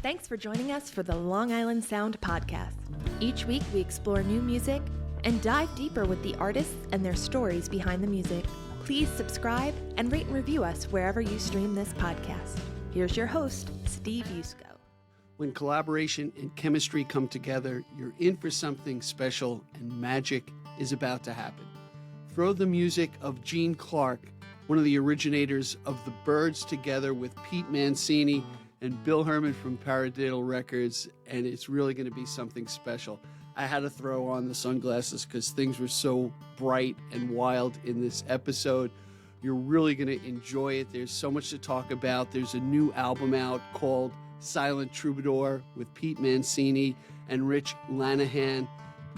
Thanks for joining us for the Long Island Sound Podcast. Each week we explore new music and dive deeper with the artists and their stories behind the music. Please subscribe and rate and review us wherever you stream this podcast. Here's your host, Steve Yusko. When collaboration and chemistry come together, you're in for something special and magic is about to happen. Throw the music of Gene Clark, one of the originators of the Byrds, together with Pete Mancini and Bill Herman from Paradiddle Records, and it's really going to be something special. I had to throw on the sunglasses because things were so bright and wild in this episode. You're really going to enjoy it. There's so much to talk about. There's a new album out called Silent Troubadour with Pete Mancini and Rich Lanahan.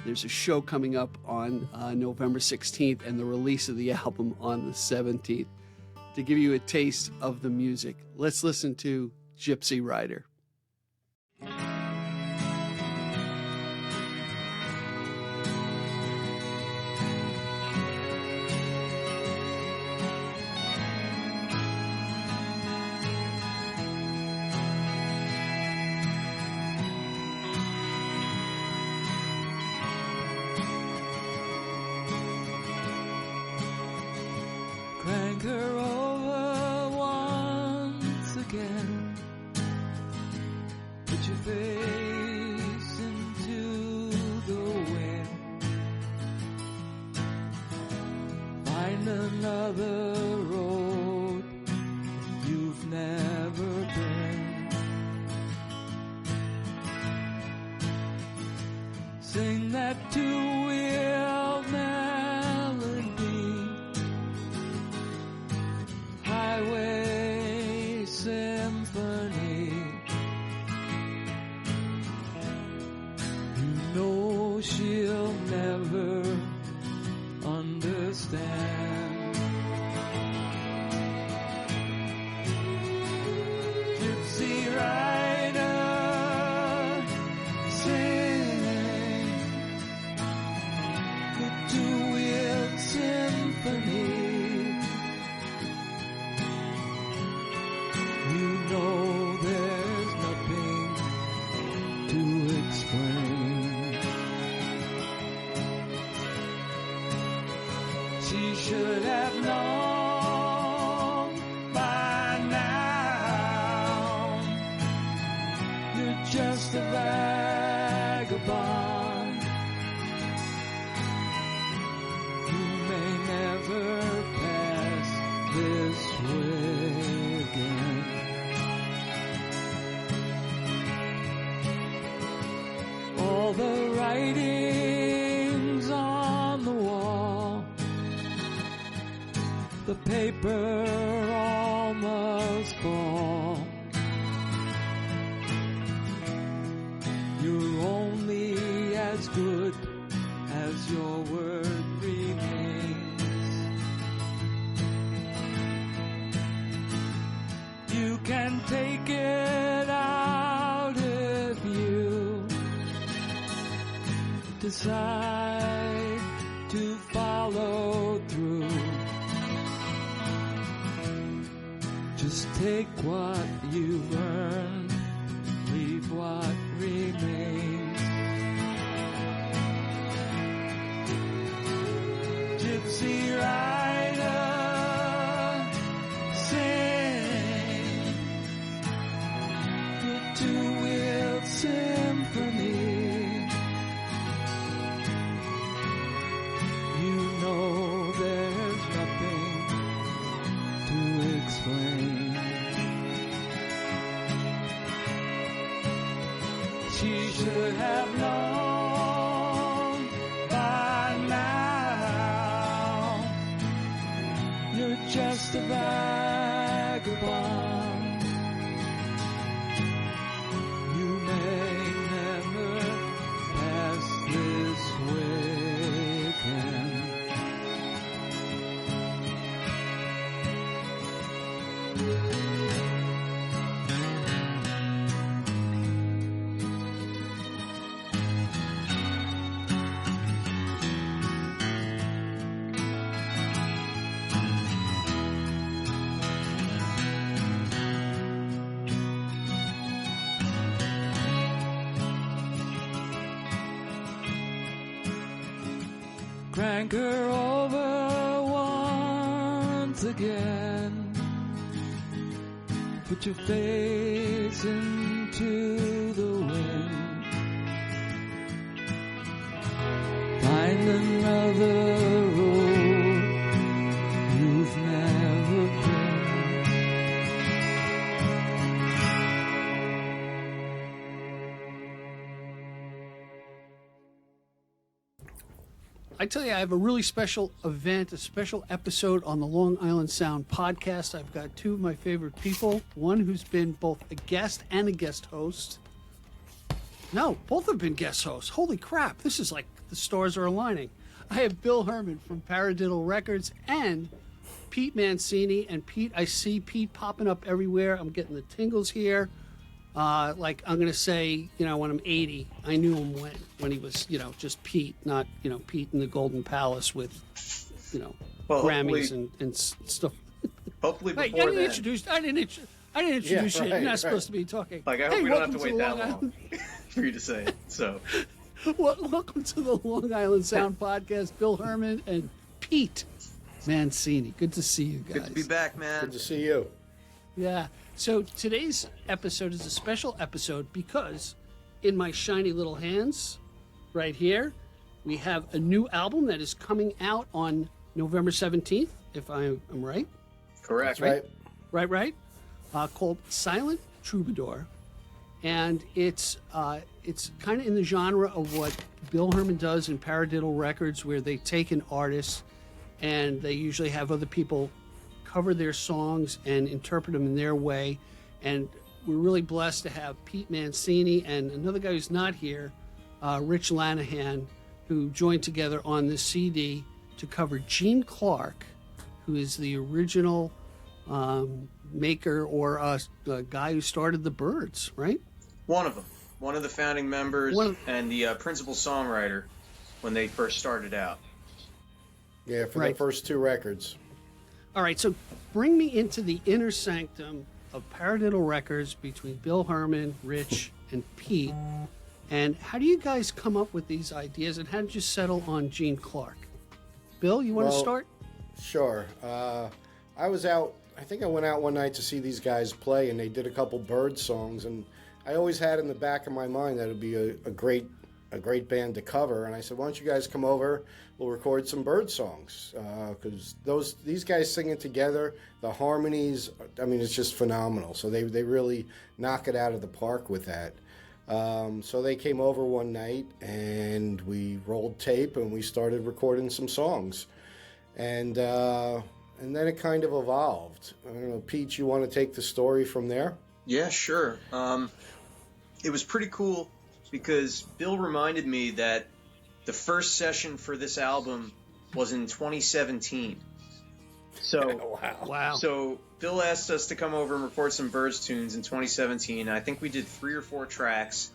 There's a show coming up on November 16th and the release of the album on the 17th. To give you a taste of the music, let's listen to Gypsy Rider. Crank her over once again. Put your face into the wind. Find another road you've never been. Sing that two-wheel melody, highway symphony. You know she'll never understand. Gypsy Rider, sing the two-wheel symphony. You know there's nothing to explain. She should have known by now. You're just a vagabond. You may never pass this way again. All the writings on the wall, the paper all must fall. You're only as good as your word remains. You can take it out if you decide to follow through. Just take what you've earned, leave what remains. Gypsy Rider, sing the two-wheel symphony. You know there's nothing to explain. She should have known by now. You're just a vagabond. You may never pass this way again. crank her over once again. Put your face into the wind. Find another road you've never been. I tell you, I have a really special event, a special episode on the Long Island Sound podcast. I've got two of my favorite people, one who's been both a guest and a guest host. No, both have been guest hosts. Holy crap, this is like the stars are aligning. I have Bill Herman from Paradiddle Records and Pete Mancini. And Pete, I see Pete popping up everywhere. I'm getting the tingles here. Like I'm going to say, when I'm 80, I knew him when he was, just Pete, not, Pete in the Golden Palace with, well, Grammys and stuff. Hopefully before I didn't then. introduce you. You're not supposed to be talking. Like, I hope we don't have to wait that long for you to say it. So, welcome to the Long Island Sound podcast, Bill Herman and Pete Mancini. Good to see you guys. good to be back, man. Good to see you. Yeah. So today's episode is a special episode because in my shiny little hands right here, we have a new album that is coming out on November 17th, if I'm right. Correct. That's right. Right. Called Silent Troubadour. And it's kind of in the genre of what Bill Herman does in Paradiddle Records, where they take an artist and they usually have other people cover their songs and interpret them in their way. And we're really blessed to have Pete Mancini and another guy who's not here, Rich Lanahan, who joined together on this CD to cover Gene Clark, who is the original maker or guy who started the Byrds, right? One of them. One of the founding members and the principal songwriter when they first started out. Yeah, for Right. the first two records. All right, so bring me into the inner sanctum of Paradiddle Records between Bill Herman, Rich, and Pete. And how do you guys come up with these ideas, and how did you settle on Gene Clark? Bill, you want to start? Sure. I was out, I think I went out one night to see these guys play, and they did a couple Byrds songs, and I always had in the back of my mind that it would be a great band to cover. And I said, why don't you guys come over? We'll record some Byrds songs, because these guys singing together, the harmonies, I mean, it's just phenomenal. So they really knock it out of the park with that. So they came over one night and we rolled tape and we started recording some songs, and then it kind of evolved. I don't know, Pete, you want to take the story from there? Yeah, sure. It was pretty cool because Bill reminded me that the first session for this album was in 2017. So Wow. So Bill asked us to come over and record some Byrds tunes in 2017. I think we did 3 or 4 tracks,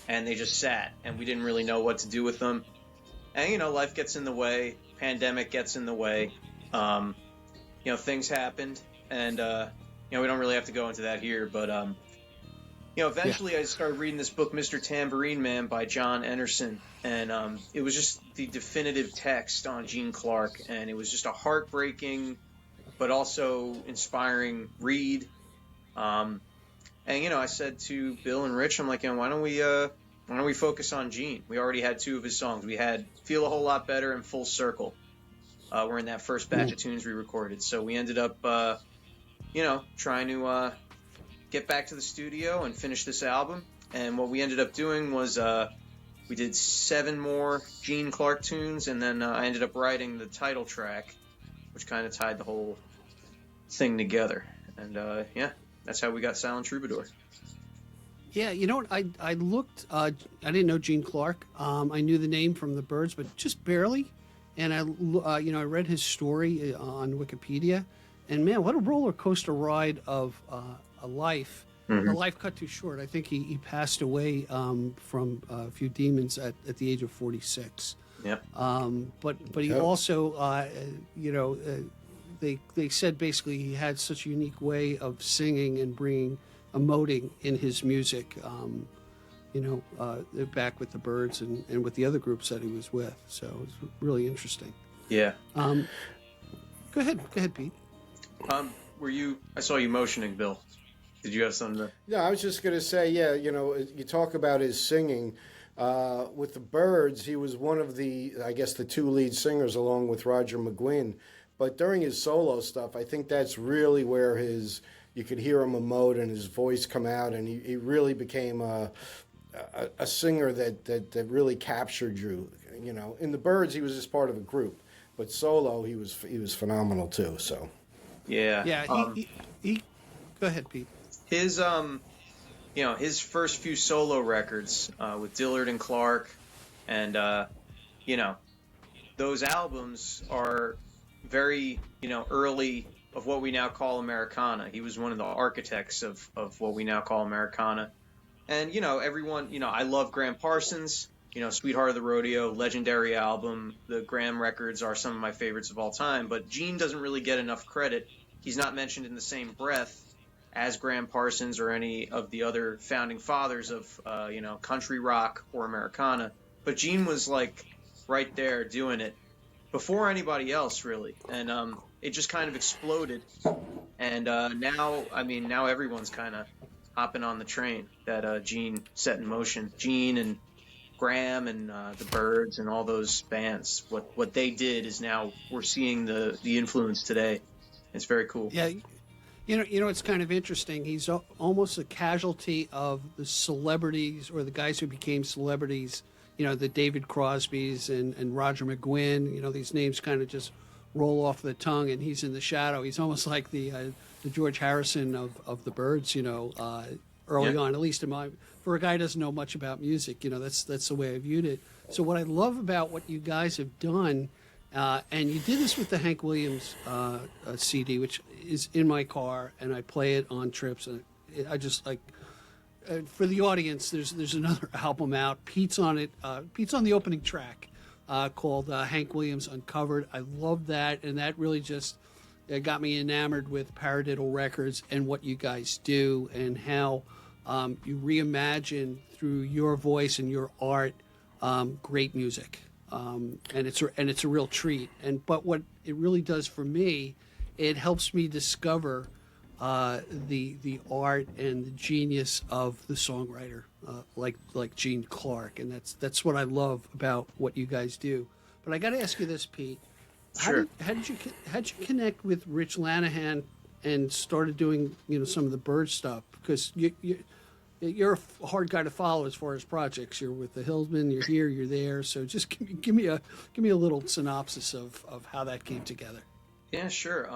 and they just sat, and we didn't really know what to do with them. And, life gets in the way. Pandemic gets in the way. Things happened, and, we don't really have to go into that here, but, eventually I started reading this book, Mr. Tambourine Man by John Anderson, and it was just the definitive text on Gene Clark, and it was just a heartbreaking but also inspiring read. I said to Bill and Rich, I'm like, why don't we focus on Gene? We already had 2 of his songs. We had Feel a Whole Lot Better and Full Circle. Were in that first batch of tunes we recorded. So we ended up, trying to get back to the studio and finish this album. And what we ended up doing was we did 7 more Gene Clark tunes, and then I ended up writing the title track, which kind of tied the whole thing together. And that's how we got Silent Troubadour. Yeah, you know what? I looked. I didn't know Gene Clark. I knew the name from the Byrds, but just barely. And I read his story on Wikipedia, and man, what a roller coaster ride of a life. Mm-hmm. A life cut too short. I think he passed away from a few demons at the age of 46. Yep. But he also, they said basically he had such a unique way of singing and emoting in his music. back with the Byrds and with the other groups that he was with. So it was really interesting. Yeah. Go ahead, Pete. I saw you motioning, Bill. Did you have something to? Yeah, I was just going to say, you talk about his singing. With the Byrds, he was one of the two lead singers along with Roger McGuinn. But during his solo stuff, I think that's really where you could hear him emote and his voice come out, and he really became a singer that really captured you. In the Byrds, he was just part of a group, but solo, he was phenomenal too. So. Yeah. Yeah. He go ahead, Pete. His his first few solo records with Dillard and Clark, and those albums are very early of what we now call Americana. He was one of the architects of what we now call Americana. And everyone, I love Graham Parsons. Sweetheart of the Rodeo, legendary album. The Graham records are some of my favorites of all time. But Gene doesn't really get enough credit. He's not mentioned in the same breath as Graham Parsons or any of the other founding fathers of, country rock or Americana. But Gene was like right there doing it before anybody else, really. And it just kind of exploded. And now everyone's kind of hopping on the train that Gene set in motion. Gene and Graham and the Byrds and all those bands. What they did is now we're seeing the influence today. It's very cool. Yeah. It's kind of interesting. He's almost a casualty of the celebrities or the guys who became celebrities, the David Crosbys and Roger McGuinn. These names kind of just roll off the tongue, and he's in the shadow. He's almost like the George Harrison of the Byrds, early on, at least for a guy who doesn't know much about music. That's the way I viewed it. So what I love about what you guys have done, and you did this with the Hank Williams CD, which is in my car, and I play it on trips. And I just like, for the audience, there's another album out. Pete's on it. Pete's on the opening track called Hank Williams Uncovered. I love that, and that really just got me enamored with Paradiddle Records and what you guys do and how you reimagine through your voice and your art great music. And it's a real treat. But what it really does for me, it helps me discover the art and the genius of the songwriter, like Gene Clark, and that's what I love about what you guys do. But I got to ask you this, Pete. Sure. How did you connect with Rich Lanahan and started doing some of the Byrds stuff? Because you're a hard guy to follow as far as projects. You're with the Hillsman, you're here, you're there. So just give me a little synopsis of how that came together. Yeah, sure.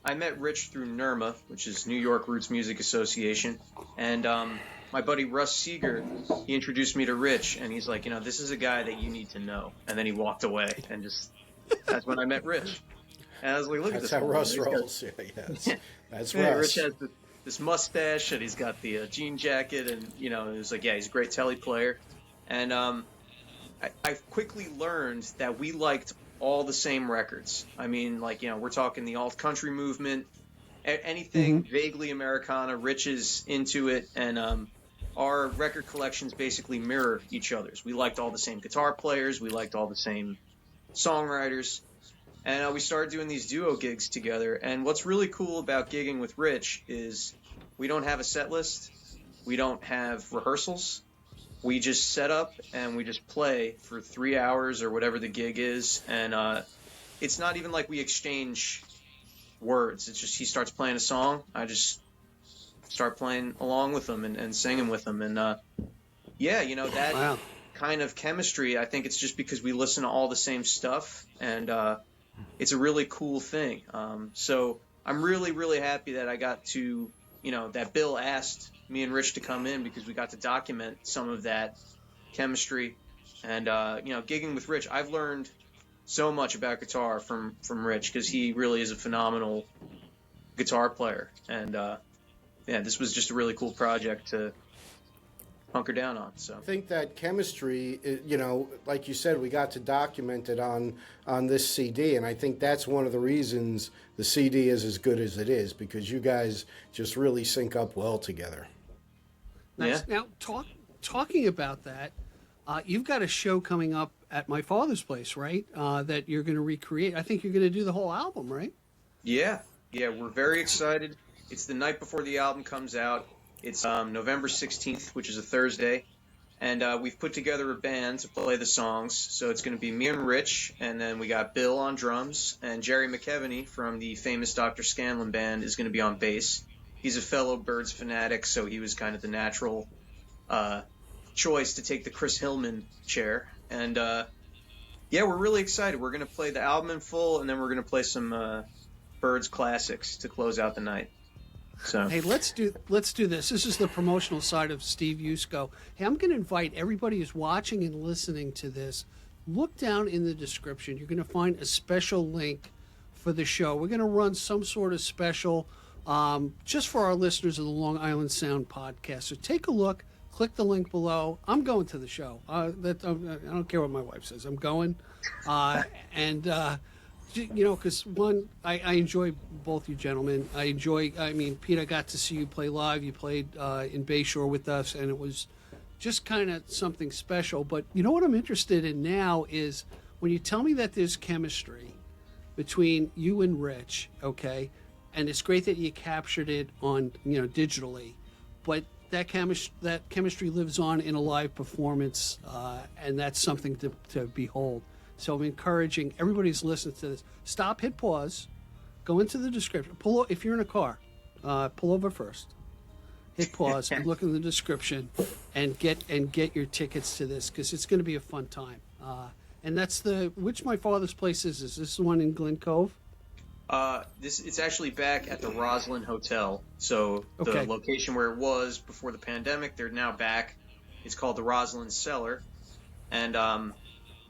I met Rich through NERMA, which is New York Roots Music Association, and my buddy Russ Seeger, he introduced me to Rich, and he's like, this is a guy that you need to know. And then he walked away, and that's when I met Rich. And I was like, look at this. That's how Russ rolls. Yeah, that's Russ. Rich has this mustache, and he's got the jean jacket, and it was like, he's a great telly player. And I quickly learned that we liked all the same records. I mean, we're talking the alt country movement, anything vaguely Americana. Rich is into it, and our record collections basically mirror each other's. We liked all the same guitar players. We liked all the same songwriters. And we started doing these duo gigs together. And what's really cool about gigging with Rich is we don't have a set list. We don't have rehearsals. We just set up and we just play for 3 hours or whatever the gig is. And it's not even like we exchange words. It's just he starts playing a song. I just start playing along with him and singing with him. And that wow. kind of chemistry, I think it's just because we listen to all the same stuff. And it's a really cool thing. So I'm really, really happy that I got to, that Bill asked me and Rich to come in because we got to document some of that chemistry. And, gigging with Rich, I've learned so much about guitar from Rich because he really is a phenomenal guitar player. And, this was just a really cool project to hunker down on. So I think that chemistry, like you said, we got to document it on this CD, and I think that's one of the reasons the CD is as good as it is, because you guys just really sync up well together. Nice. Yeah. Now talking about that, you've got a show coming up at my father's place, right? That you're going to recreate. I think you're going to do the whole album, right? Yeah, we're very excited. It's the night before the album comes out. It's November 16th, which is a Thursday. And we've put together a band to play the songs. So it's going to be me and Rich, and then we got Bill on drums, and Jerry McKeveny from the famous Dr. Scanlon band is going to be on bass. He's a fellow Byrds fanatic, so he was kind of the natural choice to take the Chris Hillman chair. And we're really excited. We're going to play the album in full, and then we're going to play some Byrds classics to close out the night. So hey, let's do this. This is the promotional side of Steve Yusko. Hey, I'm going to invite everybody who's watching and listening to this. Look down in the description. You're going to find a special link for the show. We're going to run some sort of special just for our listeners of the Long Island Sound podcast. So take a look. Click the link below. I'm going to the show. I don't care what my wife says. I'm going. Because one, I enjoy both you gentlemen. Pete, I got to see you play live. You played in Bayshore with us, and it was just kind of something special. But you know what I'm interested in now is when you tell me that there's chemistry between you and Rich, okay, and it's great that you captured it on, digitally, but that chemistry lives on in a live performance, and that's something to behold. So I'm encouraging everybody who's listening to this, stop, hit pause, go into the description. If you're in a car, pull over first, hit pause, and look in the description, and get your tickets to this, because it's going to be a fun time. And that's which my father's place is. Is this the one in Glen Cove? It's actually back at the Roslyn Hotel. So the location where it was before the pandemic, they're now back. It's called the Roslyn Cellar, and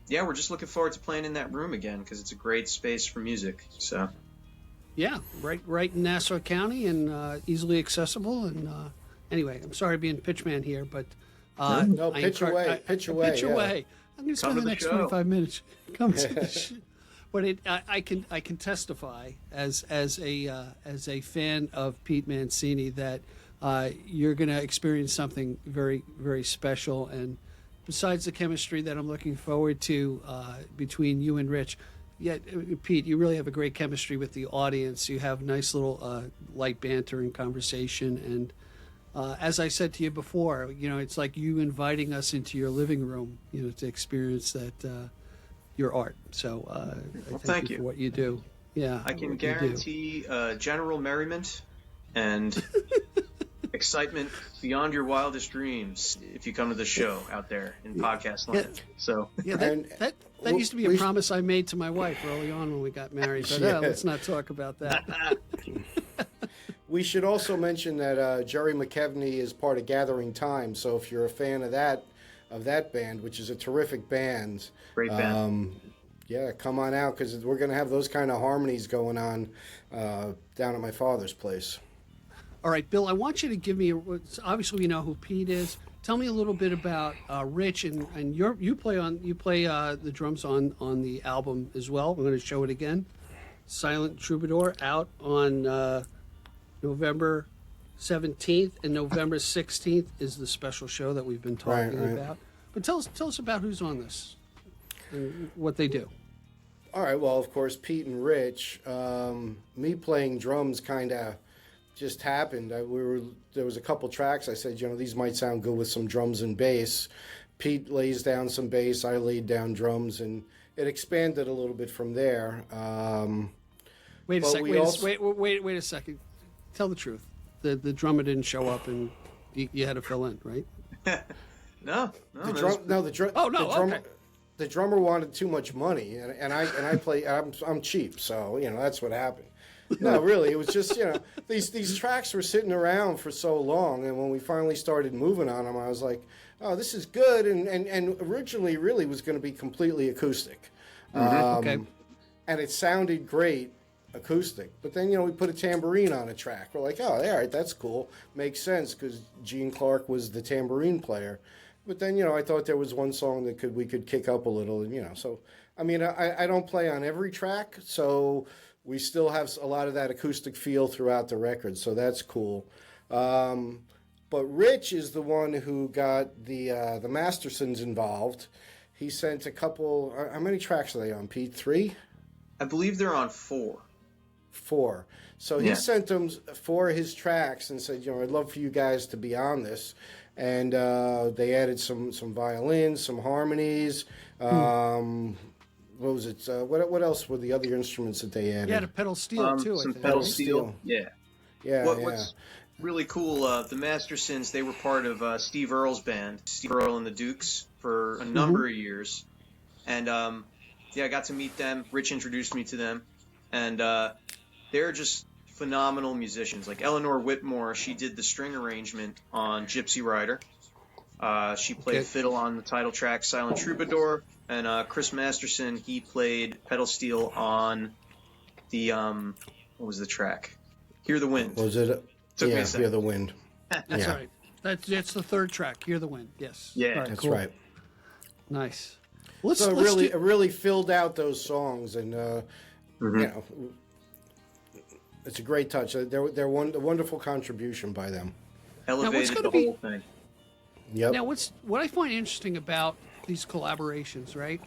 we're just looking forward to playing in that room again because it's a great space for music. So, yeah, right in Nassau County and easily accessible. And anyway, I'm sorry being pitchman here, but pitch away. I'm going to spend the next 25 minutes. Come to the show. But I can testify as a fan of Pete Mancini that you're going to experience something very, very special. And besides the chemistry that I'm looking forward to between you and Rich, Pete, you really have a great chemistry with the audience. You have nice little light banter and conversation. And as I said to you before, it's like you inviting us into your living room, to experience that your art. So thank you for what you do. Yeah, I can guarantee general merriment and excitement beyond your wildest dreams if you come to the show out there in podcast land. So that used to be a promise I made to my wife early on when we got married. But let's not talk about that. We should also mention that Jerry McKeveny is part of Gathering Time. So if you're a fan of that band, which is a terrific band, great band. Come on out because we're going to have those kind of harmonies going on down at my father's place. All right, Bill, I want you to give me, obviously we know who Pete is. Tell me a little bit about Rich, and you play the drums on the album as well. I'm going to show it again. Silent Troubadour, out on November 17th, and November 16th is the special show that we've been talking about. But tell us about who's on this and what they do. All right, well, of course, Pete and Rich, me playing drums kind of just happened. There was a couple tracks I said, these might sound good with some drums and bass. Pete lays down some bass, I laid down drums, and it expanded a little bit from there. Wait a second. Tell the truth. The drummer didn't show up, and you had to fill in, right? No. The drummer wanted too much money, and I play. I'm cheap, so that's what happened. No, really, it was just these tracks were sitting around for so long, and when we finally started moving on them, I was like, oh, this is good, and originally really was going to be completely acoustic, and it sounded great acoustic. But then we put a tambourine on a track. We're like, oh, all right, that's cool, makes sense because Gene Clark was the tambourine player. But then I thought there was one song that we could kick up a little, and so I mean I don't play on every track, so we still have a lot of that acoustic feel throughout the record, so that's cool. But Rich is the one who got the Mastersons involved. He sent a couple. How many tracks are they on, Pete? 3? I believe they're on 4. 4. So he sent them 4 of his tracks and said, I'd love for you guys to be on this. And they added some violins, some harmonies. What was it? What else were the other instruments that they added? Yeah, the pedal steel too. Some I think. pedal steel. Yeah. What's really cool? The Mastersons, they were part of Steve Earle's band, Steve Earle and the Dukes, for a number of years. And I got to meet them. Rich introduced me to them, and they're just phenomenal musicians. Like Eleanor Whitmore, she did the string arrangement on Gypsy Rider. She played fiddle on the title track, Silent Troubadour. And Chris Masterson, he played pedal steel on the, what was the track? Hear the Wind. Was it? Hear the Wind. That's right. That's the third track, Hear the Wind. Yes. Yeah. Right, that's right. Nice. It really filled out those songs, and it's a great touch. They're a wonderful contribution by them. Elevated the whole thing. Yep. Now, what I find interesting about these collaborations, right?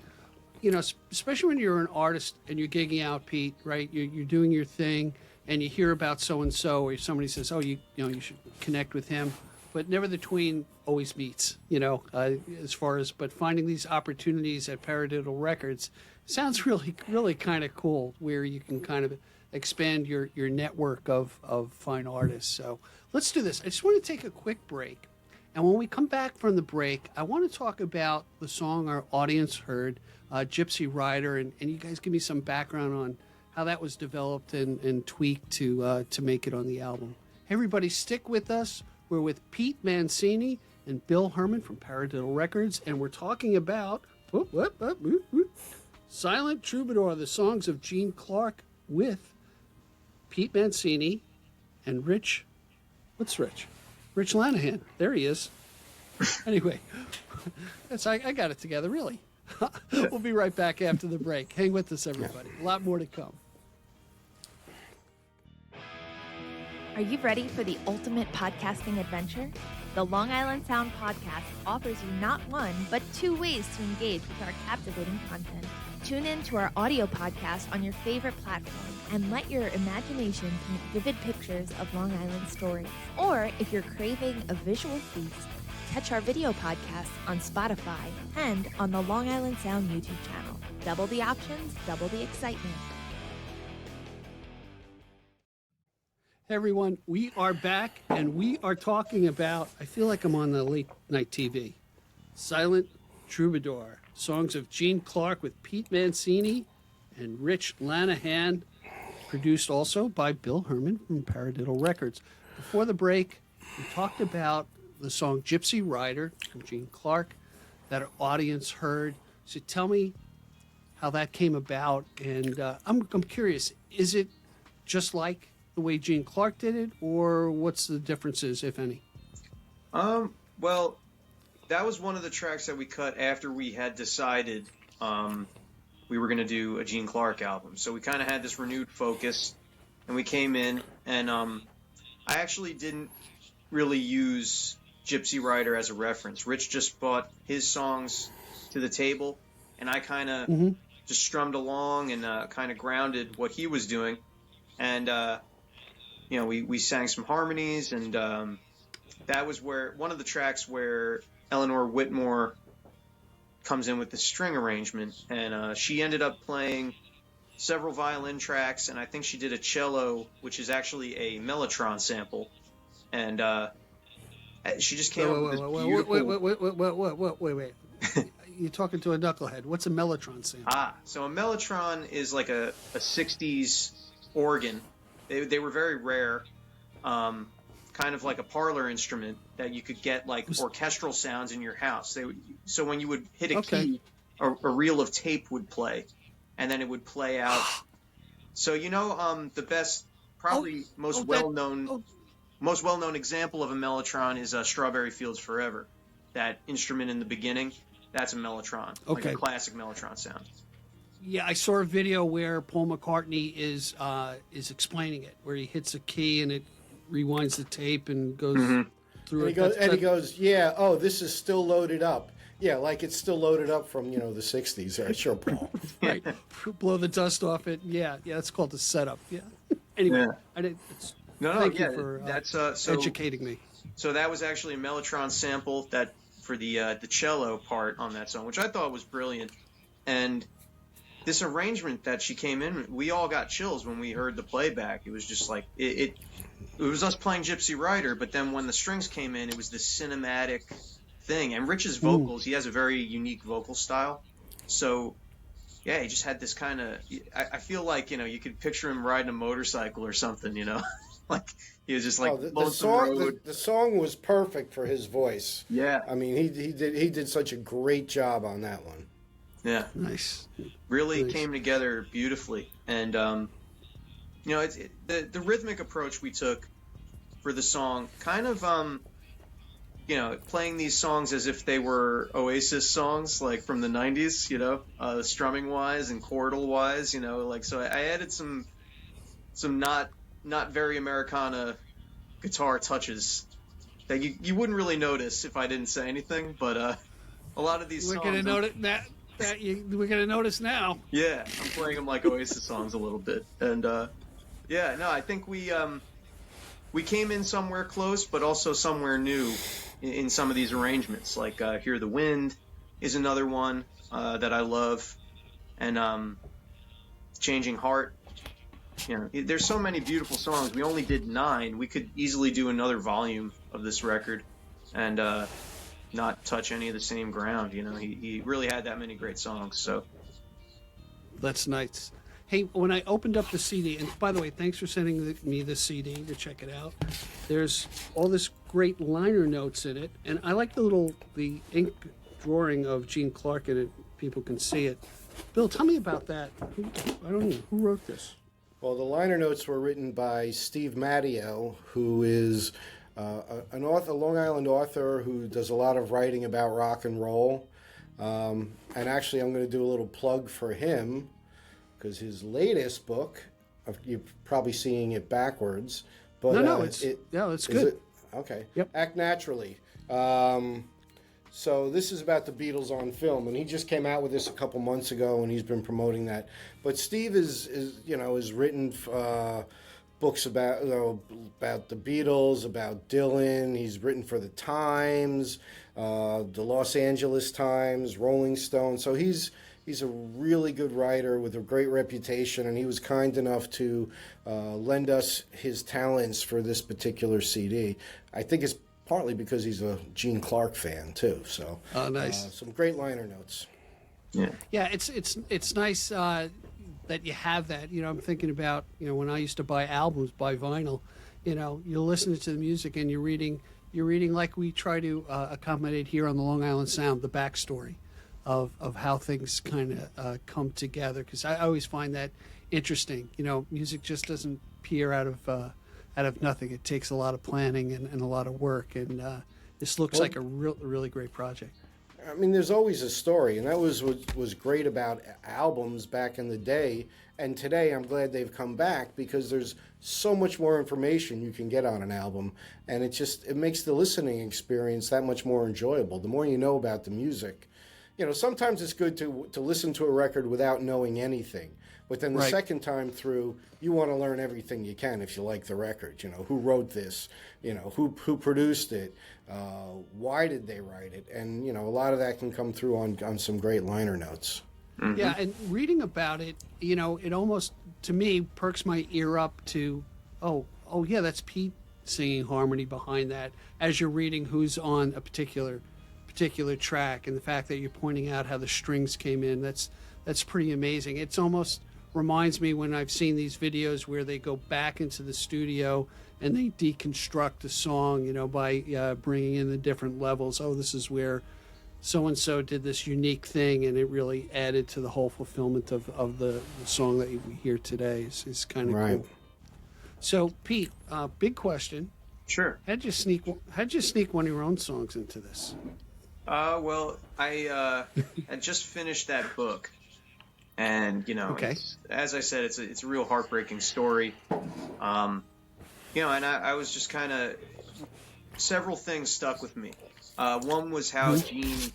Especially when you're an artist and you're gigging out, Pete, right? You're doing your thing, and you hear about so and so, or somebody says, "Oh, you should connect with him," but never the tween always meets. But finding these opportunities at Paradiddle Records sounds really, really kind of cool, where you can kind of expand your network of fine artists. So let's do this. I just want to take a quick break. And when we come back from the break, I want to talk about the song our audience heard, Gypsy Rider, and you guys give me some background on how that was developed and tweaked to make it on the album. Hey, everybody, stick with us. We're with Pete Mancini and Bill Herman from Paradiddle Records, and we're talking about Silent Troubadour, the songs of Gene Clark with Pete Mancini and Rich. What's Rich? Rich Lanahan. There he is. Anyway, I got it together, really. We'll be right back after the break. Hang with us, everybody. A lot more to come. Are you ready for the ultimate podcasting adventure? The Long Island Sound podcast offers you not one, but 2 ways to engage with our captivating content. Tune in to our audio podcast on your favorite platform and let your imagination paint vivid pictures of Long Island stories. Or if you're craving a visual feast, catch our video podcast on Spotify and on the Long Island Sound YouTube channel. Double the options, double the excitement. Hey everyone, we are back and we are talking about, I feel like I'm on the late night TV, Silent Troubadour, songs of Gene Clark with Pete Mancini and Rich Lanahan, produced also by Bill Herman from Paradiddle Records. Before the break, we talked about the song Gypsy Rider from Gene Clark that our audience heard. So tell me how that came about, and I'm curious, is it just like the way Gene Clark did it, or what's the differences, if any? Well, that was one of the tracks that we cut after we had decided we were going to do a Gene Clark album. So we kind of had this renewed focus, and we came in, and I actually didn't really use Gypsy Rider as a reference. Rich just brought his songs to the table, and I kind of just strummed along and kind of grounded what he was doing. And, we sang some harmonies, and that was where one of the tracks where Eleanor Whitmore comes in with the string arrangement, and she ended up playing several violin tracks, and I think she did a cello, which is actually a mellotron sample, and she just came up with this beautiful... Wait. You're talking to a knucklehead. What's a mellotron sample? So a mellotron is like a 60s organ. They were very rare, kind of like a parlor instrument that you could get like orchestral sounds in your house. So when you would hit a key, a reel of tape would play, and then it would play out. So the best, probably most well-known example of a mellotron is Strawberry Fields Forever. That instrument in the beginning, that's a mellotron, like a classic mellotron sound. Yeah, I saw a video where Paul McCartney is explaining it, where he hits a key and it rewinds the tape and goes. through it. And he goes, yeah, oh, this is still loaded up. Yeah, like it's still loaded up from, the 60s. Sure, Paul. Right. Blow the dust off it. Yeah, that's called the setup. Yeah. Anyway, thank you for educating me. So that was actually a Mellotron sample that for the cello part on that song, which I thought was brilliant. And this arrangement that she came in, we all got chills when we heard the playback. It was just like it was us playing Gypsy Rider, but then when the strings came in, it was this cinematic thing. And Rich's vocals, he has a very unique vocal style. So yeah, he just had this kind of. I feel like you could picture him riding a motorcycle or something. Like he was just like the song was perfect for his voice. Yeah, I mean he did such a great job on that one. Yeah, nice. Really came together beautifully, and it's the rhythmic approach we took for the song, kind of playing these songs as if they were Oasis songs, like from the '90s, strumming wise and chordal wise, so I added some not very Americana guitar touches that you wouldn't really notice if I didn't say anything, but a lot of these we're songs... We're going to notice now. Yeah, I'm playing them like Oasis songs a little bit. And, I think we came in somewhere close, but also somewhere new in some of these arrangements. Like Hear the Wind is another one that I love. And Changing Heart. There's so many beautiful songs. We only did 9. We could easily do another volume of this record and not touch any of the same ground. He really had that many great songs. So that's nice. Hey, when I opened up the CD, and by the way, thanks for sending me the CD to check it out. There's all this great liner notes in it, and I like the ink drawing of Gene Clark in it. People can see it. Bill, tell me about that. I don't know who wrote this. Well, the liner notes were written by Steve Matteo, who is an author, a Long Island author who does a lot of writing about rock and roll. And actually, I'm going to do a little plug for him because his latest book, you're probably seeing it backwards. But it's good. Okay. Yep. Act Naturally. So this is about the Beatles on film, and he just came out with this a couple months ago, and he's been promoting that. But Steve is written books about the Beatles, about Dylan. He's written for the Times, the Los Angeles Times, Rolling Stone. So he's a really good writer with a great reputation, and he was kind enough to lend us his talents for this particular CD. I think it's partly because he's a Gene Clark fan too. So nice. Some great liner notes. Yeah, it's nice that you have that. I'm thinking about when I used to buy albums, buy vinyl. You're listening to the music and you're reading like we try to accommodate here on the Long Island Sound, the backstory of how things kind of come together. Because I always find that interesting. Music just doesn't appear out of nothing. It takes a lot of planning and a lot of work. And this looks like a really great project. I mean, there's always a story, and that was what was great about albums back in the day. And today, I'm glad they've come back because there's so much more information you can get on an album, and it makes the listening experience that much more enjoyable. The more you know about the music, sometimes it's good to listen to a record without knowing anything. But then the second time through, you want to learn everything you can if you like the record. Who wrote this? Who produced it? Why did they write it? And a lot of that can come through on some great liner notes. Mm-hmm. Yeah, and reading about it, it almost to me perks my ear up to, oh yeah, that's Pete singing harmony behind that. As you're reading who's on a particular track, and the fact that you're pointing out how the strings came in, that's pretty amazing. It's almost reminds me when I've seen these videos where they go back into the studio and they deconstruct a song, by bringing in the different levels. Oh, this is where so-and-so did this unique thing, and it really added to the whole fulfillment of the song that we hear today. Is kind of cool. So, Pete, big question. Sure. How'd you sneak one of your own songs into this? Well, I had just finished that book. And, as I said, it's a real heartbreaking story. And I was just kind of, several things stuck with me. One was how Gene,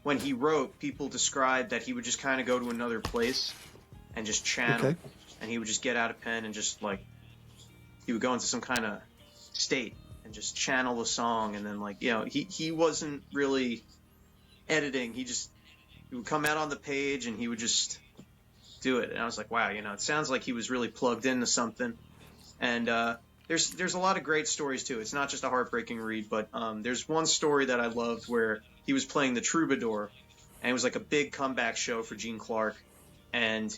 when he wrote, people described that he would just kind of go to another place and just channel. Okay. And he would just get out a pen and just like, he would go into some kind of state and just channel the song. And then like, you know, he wasn't really editing. He would come out on the page and he would just do it. And I was like, wow, you know, it sounds like he was really plugged into something. And there's a lot of great stories too. It's not just a heartbreaking read, but there's one story that I loved where he was playing the Troubadour, and it was like a big comeback show for Gene Clark. And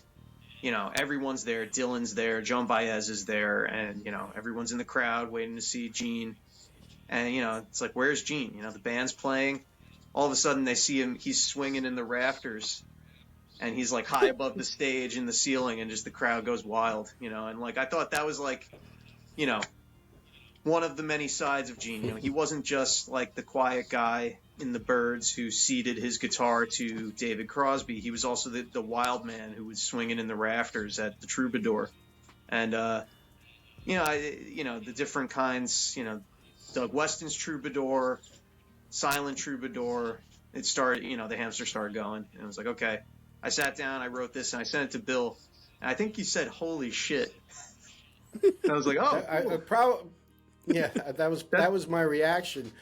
you know, everyone's there. Dylan's there. Joan Baez is there. And, you know, everyone's in the crowd waiting to see Gene. And, you know, it's like, where's Gene? You know, the band's playing. All of a sudden they see him. He's swinging in the rafters. And he's, like, high above the stage in the ceiling. And just the crowd goes wild, you know. And, like, I thought that was, like, you know, one of the many sides of Gene. You know, he wasn't just, like, the quiet guy in the Byrds who ceded his guitar to David Crosby. He was also the wild man who was swinging in the rafters at the Troubadour. And, you know, the different kinds, you know, Doug Weston's Troubadour, Silent Troubadour, it started, you know, the hamster started going. And I was like, okay. I sat down, I wrote this, and I sent it to Bill. And I think he said, holy shit. And I was like, oh. Yeah, that was my reaction.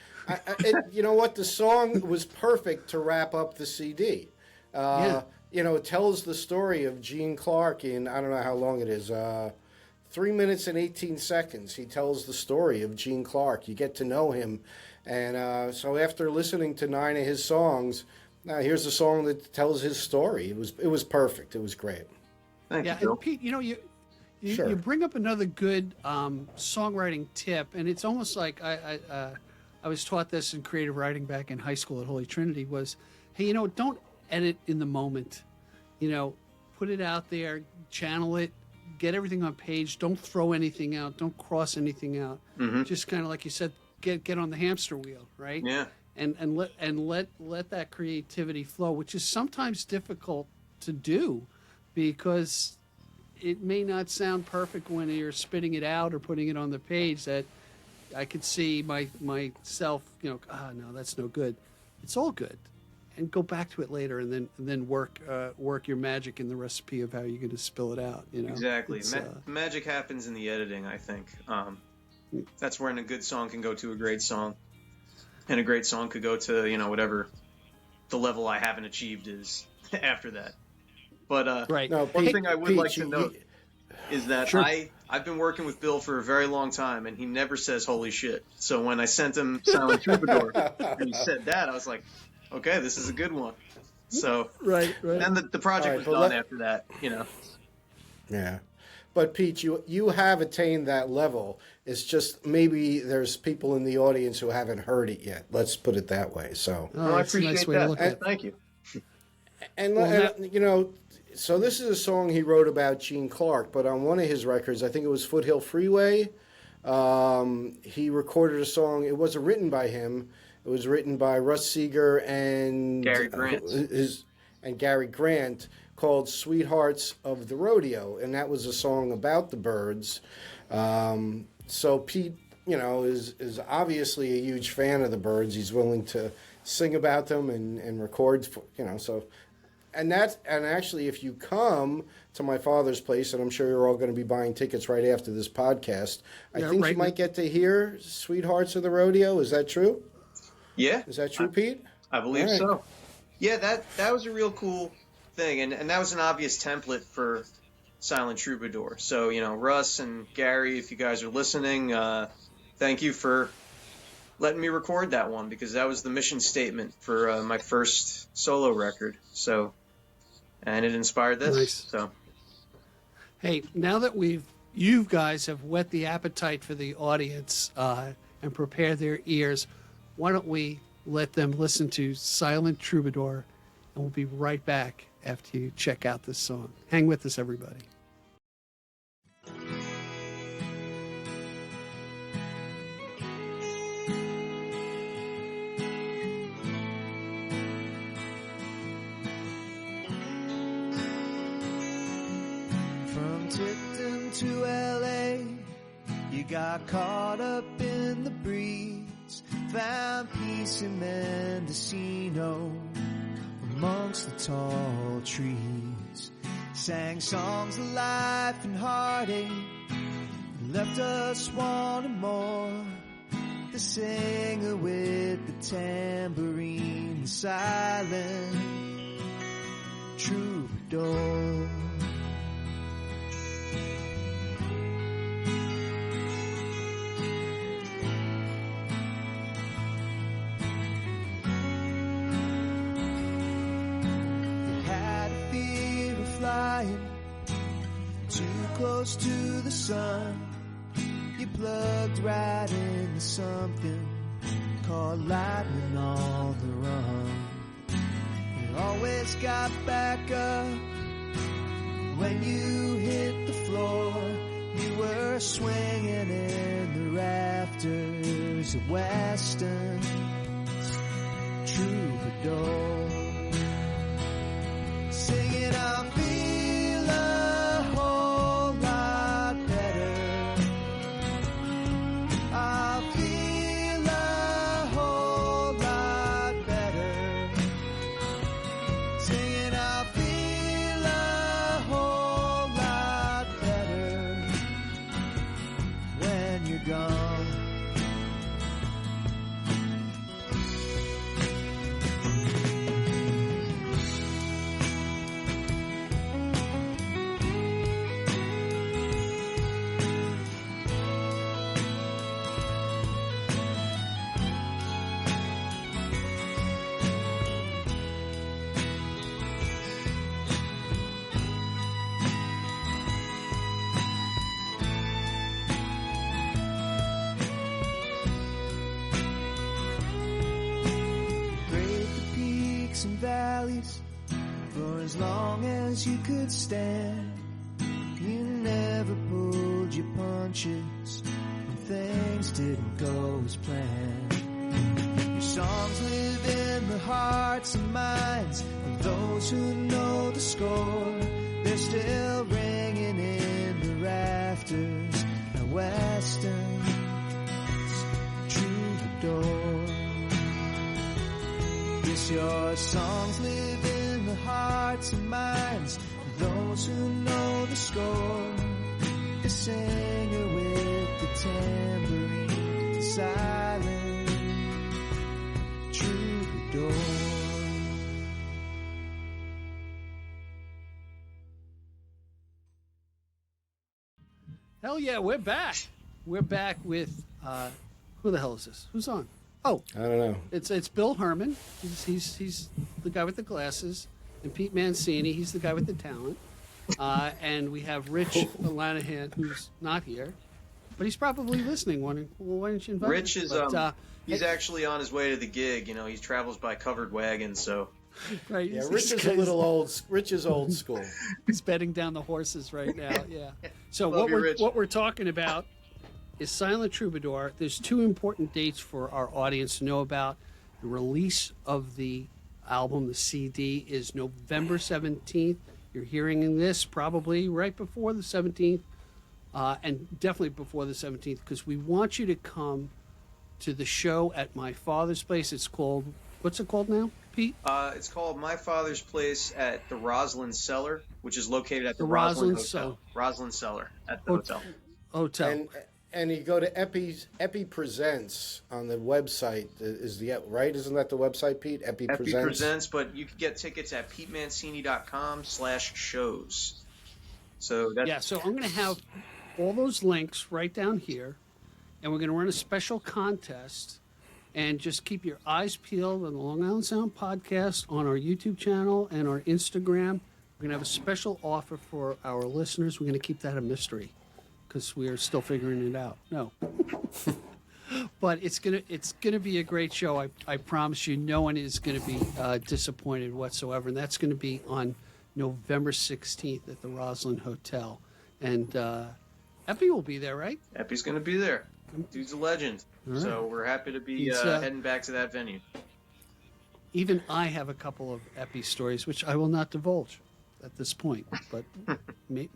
You know what? The song was perfect to wrap up the CD. You know, it tells the story of Gene Clark in, I don't know how long it is, 3 minutes and 18 seconds. He tells the story of Gene Clark. You get to know him. And so after listening to 9 of his songs, now here's a song that tells his story. It was perfect. It was great. Thank you, And Bill. Pete, you know, you Sure. bring up another good songwriting tip, and it's almost like I was taught this in creative writing back in high school at Holy Trinity was, hey, you know, don't edit in the moment. You know, put it out there, channel it, get everything on page. Don't throw anything out. Don't cross anything out. Mm-hmm. Just kind of like you said, get on the hamster wheel, right? Yeah. And let that creativity flow, which is sometimes difficult to do because it may not sound perfect when you're spitting it out or putting it on the page. That I could see myself, you know, no, that's no good. It's all good, and go back to it later, and then work your magic in the recipe of how you're going to spill it out. You know, Exactly. Magic happens in the editing, I think. That's when a good song can go to a great song, and a great song could go to, you know, whatever the level I haven't achieved is after that. But right. No, one thing I would like to note is that Sure. I've been working with Bill for a very long time, and he never says holy shit. So when I sent him Silent Troubadour and he said that, I was like, okay, this is a good one. So Right. and the project All right, was well, done after that, you know. Yeah. But Pete, you have attained that level. It's just maybe there's people in the audience who haven't heard it yet. Let's put it that way. So Oh, I that's a appreciate nice way to that. look at it. Thank you. And, Well, you know, so this is a song he wrote about Gene Clark, but on one of his records, I think it was Foothill Freeway, he recorded a song. It wasn't written by him. It was written by Russ Seeger and Gary Grant. Gary Grant, called Sweethearts of the Rodeo, and that was a song about the Byrds. So Pete, you know, is obviously a huge fan of the Byrds. He's willing to sing about them and record, for, you know, so... And actually, if you come to my father's place, and I'm sure you're all going to be buying tickets right after this podcast, I think you might get to hear Sweethearts of the Rodeo. Is that true? Yeah. Is that true, Pete? I believe All right. so. Yeah, that was a real cool thing, and that was an obvious template for Silent Troubadour. So, you know, Russ and Gary, if you guys are listening, thank you for letting me record that one, because that was the mission statement for my first solo record. So, and it inspired this. Nice. So, Hey, now that you guys have whet the appetite for the audience and prepared their ears, why don't we let them listen to Silent Troubadour, and we'll be right back after you check out this song. Hang with us, everybody. From Tipton to LA, you got caught up in the breeze. found peace in Mendocino amongst the tall trees. Sang songs of life and heartache, left us wanting more. The singer with the tambourine, the silent troubadour. Too close to the sun, you plugged right into something called lightning on the run. You always got back up when you hit the floor. You were swinging in the rafters of Weston's Troubadour, singing I'll feel a whole lot better. I'll feel a whole lot better. Singing I'll feel a whole lot better when you're gone. And valleys for as long as you could stand. You never pulled your punches when things didn't go as planned. Your songs live in the hearts and minds of those who know the score. They're still ringing in the rafters at Weston's Troubadour. Your songs live in the hearts and minds of those who know the score. The singer with the tambourine, the silent troubadour. Hell yeah, we're back. We're back with, who the hell is this? Who's on? Oh, I don't know. It's Bill Herman. He's the guy with the glasses, and Pete Mancini. He's the guy with the talent. And we have Rich Lanahan, who's not here, but he's probably listening. Why don't you invite Rich him? is he's actually on his way to the gig. You know, he travels by covered wagon, so. Right. Yeah, Rich is a little old. Rich is old school. He's bedding down the horses right now. Yeah. So Love you, Rich. what we're talking about is Silent Troubadour. There's two important dates for our audience to know about. The release of the album, the CD, is November 17th. You're hearing this probably right before the 17th, and definitely before the 17th, because we want you to come to the show at my father's place. It's called, what's it called now, Pete? It's called My Father's Place at the Roslyn Cellar, which is located at the Roslyn Hotel. Roslyn Cellar at the hotel. And you go to Eppy Presents on the website. Is the right? Isn't that the website, Pete? Eppy Presents. But you can get tickets at PeteMancini.com/shows. So that's... Yeah, so I'm going to have all those links right down here, and we're going to run a special contest. And just keep your eyes peeled on the Long Island Sound podcast on our YouTube channel and our Instagram. We're going to have a special offer for our listeners. We're going to keep that a mystery, because we are still figuring it out. No. But it's gonna be a great show. I promise you, no one is going to be disappointed whatsoever. And that's going to be on November 16th at the Roslyn Hotel. And Eppy will be there, right? Eppy's going to be there. Dude's a legend. Right. So we're happy to be heading back to that venue. Even I have a couple of Eppy stories, which I will not divulge at this point. But maybe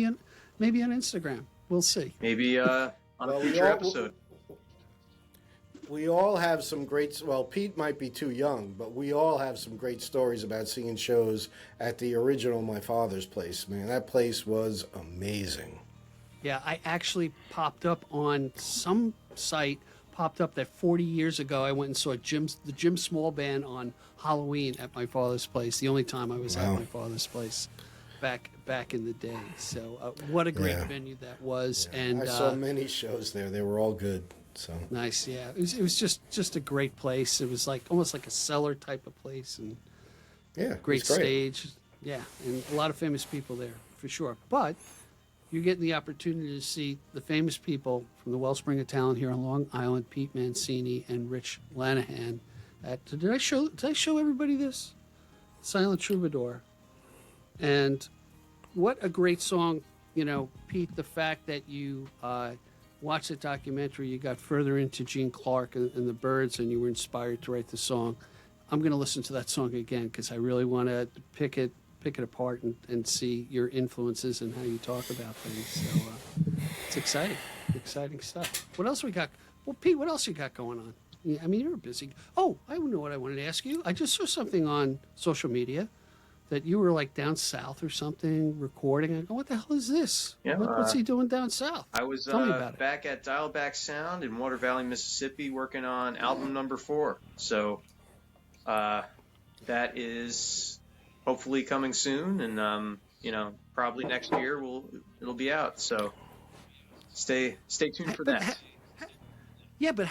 on Instagram. We'll see. Maybe on a future episode. We all have some great, well, Pete might be too young, but we all have some great stories about seeing shows at the original My Father's Place. Man, that place was amazing. Yeah, I actually popped up on some site, popped up that 40 years ago I went and saw the Jim Small Band on Halloween at My Father's Place, the only time I was at My Father's Place back in the day. So what a great venue that was. Yeah. And I saw many shows there. They were all good. So nice, yeah. It was just a great place. It was like almost like a cellar type of place, and great stage. Yeah, and a lot of famous people there for sure. But you're getting the opportunity to see the famous people from the wellspring of talent here on Long Island: Pete Mancini and Rich Lanahan. Did I show everybody this? Silent Troubadour. And what a great song, Pete. The fact that you watched the documentary, you got further into Gene Clark and the Byrds, and you were inspired to write the song. I'm going to listen to that song again because I really want to pick it apart and see your influences and how you talk about things. So it's exciting stuff. What else we got? Well, Pete, what else you got going on? I mean, you're busy. Oh, I know what I wanted to ask you. I just saw something on social media that you were like down south or something recording. I go, what the hell is this? Yeah, what's he doing down south? I was back at Dialback Sound in Water Valley, Mississippi, working on album number 4. So that is hopefully coming soon, and probably next year it'll be out. So stay tuned for that. But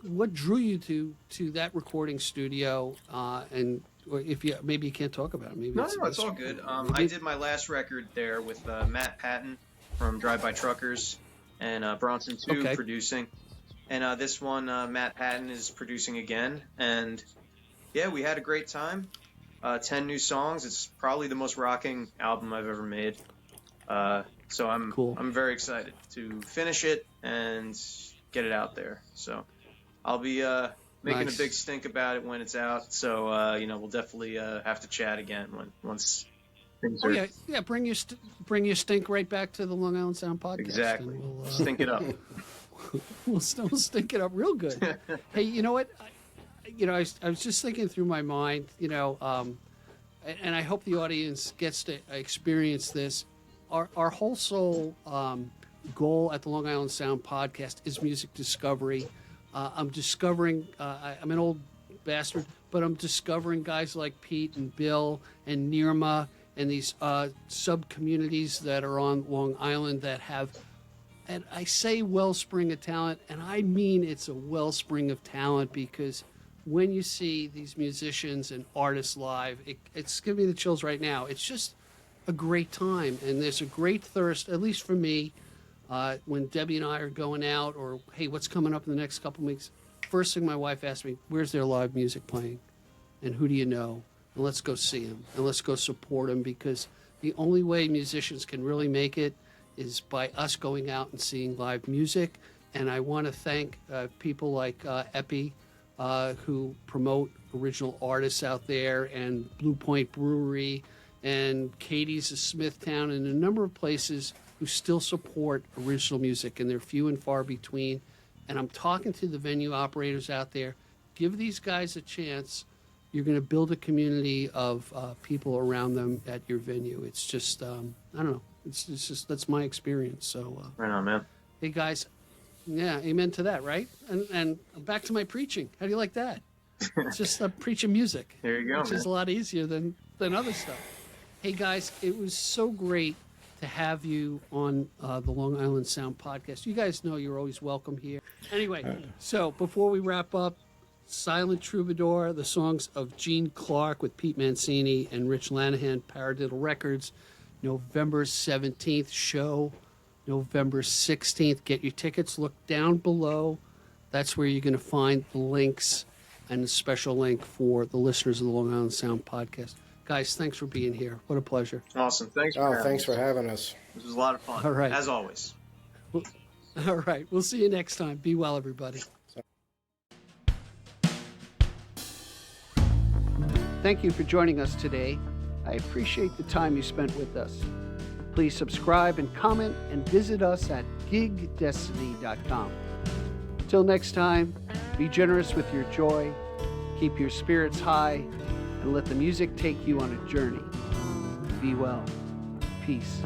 what drew you to that recording studio? And if you can't talk about it, maybe no, it's all good. I did my last record there with Matt Patton from Drive By Truckers and Bronson 2 producing, and this one Matt Patton is producing again. And yeah, we had a great time. 10 new songs. It's probably the most rocking album I've ever made. So I'm very excited to finish it and get it out there. So I'll be making a big stink about it when it's out. So we'll definitely have to chat again once things are. Bring your stink right back to the Long Island Sound podcast. Exactly. We'll stink it up. we'll stink it up real good. Hey, you know what? I was just thinking through my mind, and I hope the audience gets to experience this. Our whole soul goal at the Long Island Sound podcast is music discovery. I'm discovering, I'm an old bastard, but I'm discovering guys like Pete and Bill and Nirma and these sub-communities that are on Long Island that have, and I say wellspring of talent, and I mean it's a wellspring of talent, because when you see these musicians and artists live, it's giving me the chills right now. It's just a great time, and there's a great thirst, at least for me, when Debbie and I are going out, or, hey, what's coming up in the next couple of weeks? First thing my wife asks me, where's their live music playing? And who do you know? And let's go see them, and let's go support them, because the only way musicians can really make it is by us going out and seeing live music. And I want to thank people like Eppy, who promote original artists out there, and Blue Point Brewery, and Katie's of Smithtown, and a number of places who still support original music, and they're few and far between. And I'm talking to the venue operators out there. Give these guys a chance. You're going to build a community of people around them at your venue. It's just, I don't know. It's just, that's my experience. So, right on, man. Hey, guys. Yeah, amen to that, right? And back to my preaching. How do you like that? It's just preaching music. There you go, which is a lot easier than other stuff. Hey, guys, it was so great to have you on the Long Island Sound podcast. You guys know you're always welcome here. Anyway, so before we wrap up, Silent Troubadour, the songs of Gene Clark with Pete Mancini and Rich Lanahan, Paradiddle Records, November 17th show, November 16th. Get your tickets. Look down below. That's where you're going to find the links and a special link for the listeners of the Long Island Sound podcast. Guys, thanks for being here. What a pleasure. Awesome. Thanks for having us. This was a lot of fun. All right. As always. All right. We'll see you next time. Be well, everybody. Thank you for joining us today. I appreciate the time you spent with us. Please subscribe and comment, and visit us at gigdestiny.com. Till next time, Be generous with your joy, keep your spirits high, and let the music take you on a journey. Be well. Peace.